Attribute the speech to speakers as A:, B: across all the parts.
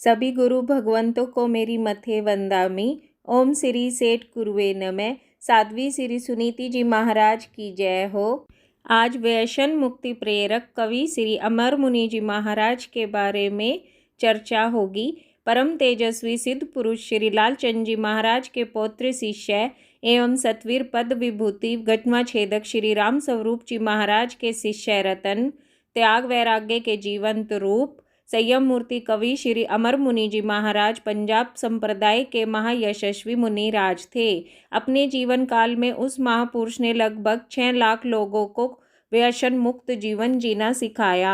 A: सभी गुरु भगवंतों को मेरी मथे वंदामी। ओम श्री सेठ गुरुवे नमः। साध्वी श्री सुनीति जी महाराज की जय हो। आज व्यसन मुक्ति प्रेरक कवि श्री अमर मुनि जी महाराज के बारे में चर्चा होगी। परम तेजस्वी सिद्ध पुरुष श्री लालचंद जी महाराज के पौत्र शिष्य एवं सतवीर पद विभूति गजमा छेदक श्री राम स्वरूप जी महाराज के शिष्य रतन त्याग वैराग्य के जीवंत रूप संयम मूर्ति कवि श्री अमर मुनि जी महाराज पंजाब संप्रदाय के महायशस्वी मुनि राज थे। अपने जीवन काल में उस महापुरुष ने लगभग 6 लाख लोगों को व्यसन मुक्त जीवन जीना सिखाया।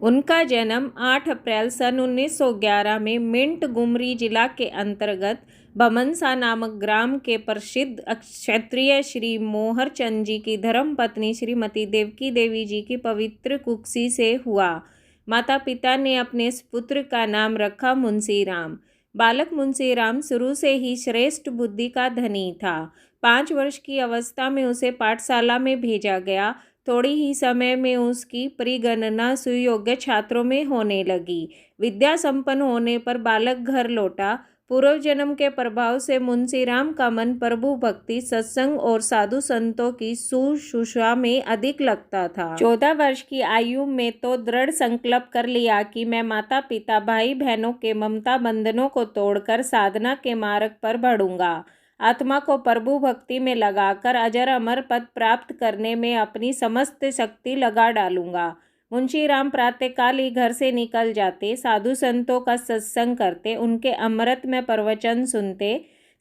A: उनका जन्म 8 अप्रैल सन 1911 में मिंट गुमरी जिला के अंतर्गत बमनसा नामक ग्राम के प्रसिद्ध क्षत्रिय श्री मोहर चंद जी की धर्मपत्नी श्रीमती देवकी देवी जी की पवित्र कुक्षी से हुआ। माता पिता ने अपने पुत्र का नाम रखा मुंशीराम। बालक मुंशीराम शुरू से ही श्रेष्ठ बुद्धि का धनी था। 5 वर्ष की अवस्था में उसे पाठशाला में भेजा गया। थोड़ी ही समय में उसकी परिगणना सुयोग्य छात्रों में होने लगी। विद्या संपन्न होने पर बालक घर लौटा। पूर्व जन्म के प्रभाव से मुंशीराम का मन प्रभु भक्ति, सत्संग और साधु संतों की शुश्रूषा में अधिक लगता था। 14 वर्ष की आयु में तो दृढ़ संकल्प कर लिया कि मैं माता पिता भाई बहनों के ममता बंधनों को तोड़कर साधना के मार्ग पर बढ़ूंगा। आत्मा को प्रभु भक्ति में लगाकर अजर अमर पद प्राप्त करने में अपनी समस्त शक्ति लगा डालूंगा। मुंशीराम प्रातःकाल ही घर से निकल जाते, साधु संतों का सत्संग करते, उनके अमृत में प्रवचन सुनते,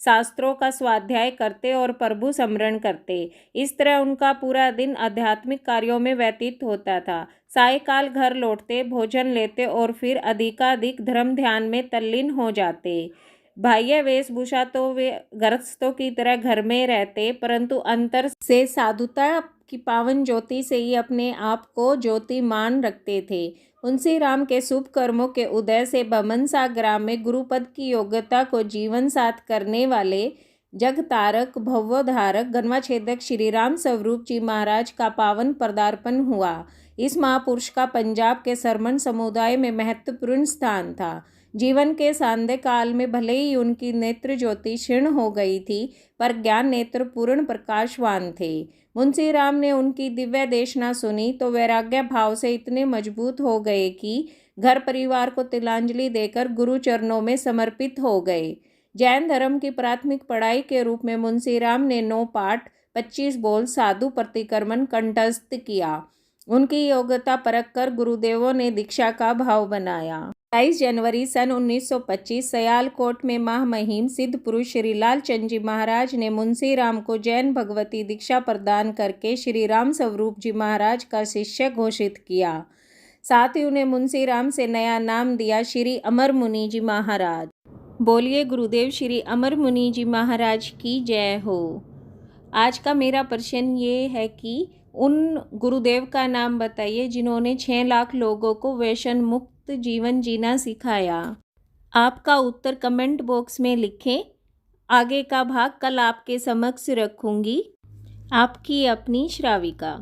A: शास्त्रों का स्वाध्याय करते और प्रभु स्मरण करते। इस तरह उनका पूरा दिन आध्यात्मिक कार्यों में व्यतीत होता था। सायकाल घर लौटते, भोजन लेते और फिर अधिकाधिक धर्म ध्यान में तल्लीन हो जाते। बाह्य वेशभूषा तो वे गृहस्थों की तरह घर में रहते, परंतु अंतर से साधुता की पावन ज्योति से ही अपने आप को ज्योतिमान रखते थे। मुंशीराम के शुभ कर्मों के उदय से बमनसा ग्राम में गुरुपद की योग्यता को जीवन साथ करने वाले जग तारक भवोद्धारक गणवा छेदक श्री राम स्वरूप जी महाराज का पावन पदार्पण हुआ। इस महापुरुष का पंजाब के सरमन समुदाय में महत्वपूर्ण स्थान था। जीवन के सांध्य काल में भले ही उनकी नेत्र ज्योति क्षीण हो गई थी, पर ज्ञान नेत्र पूर्ण प्रकाशवान थे। मुंशीराम ने उनकी दिव्य देशना सुनी तो वैराग्य भाव से इतने मजबूत हो गए कि घर परिवार को तिलांजलि देकर गुरु चरणों में समर्पित हो गए। जैन धर्म की प्राथमिक पढ़ाई के रूप में मुंशीराम ने 9 पाठ 25 बोल साधु प्रतिक्रमण कंठस्थ किया। उनकी योग्यता परखकर गुरुदेवों ने दीक्षा का भाव बनाया। 22 जनवरी सन 1925 सयालकोट में महामहिम सिद्ध पुरुष श्री लालचंद जी महाराज ने मुंशीराम को जैन भगवती दीक्षा प्रदान करके श्री राम स्वरूप जी महाराज का शिष्य घोषित किया। साथ ही उन्हें मुंशीराम से नया नाम दिया श्री अमर मुनि जी महाराज। बोलिए गुरुदेव श्री अमर मुनि जी महाराज की जय हो। आज का मेरा प्रश्न ये है कि उन गुरुदेव का नाम बताइए जिन्होंने 6 लाख लोगों को व्यसन मुक्त जीवन जीना सिखाया। आपका उत्तर कमेंट बॉक्स में लिखें। आगे का भाग कल आपके समक्ष रखूंगी। आपकी अपनी श्राविका।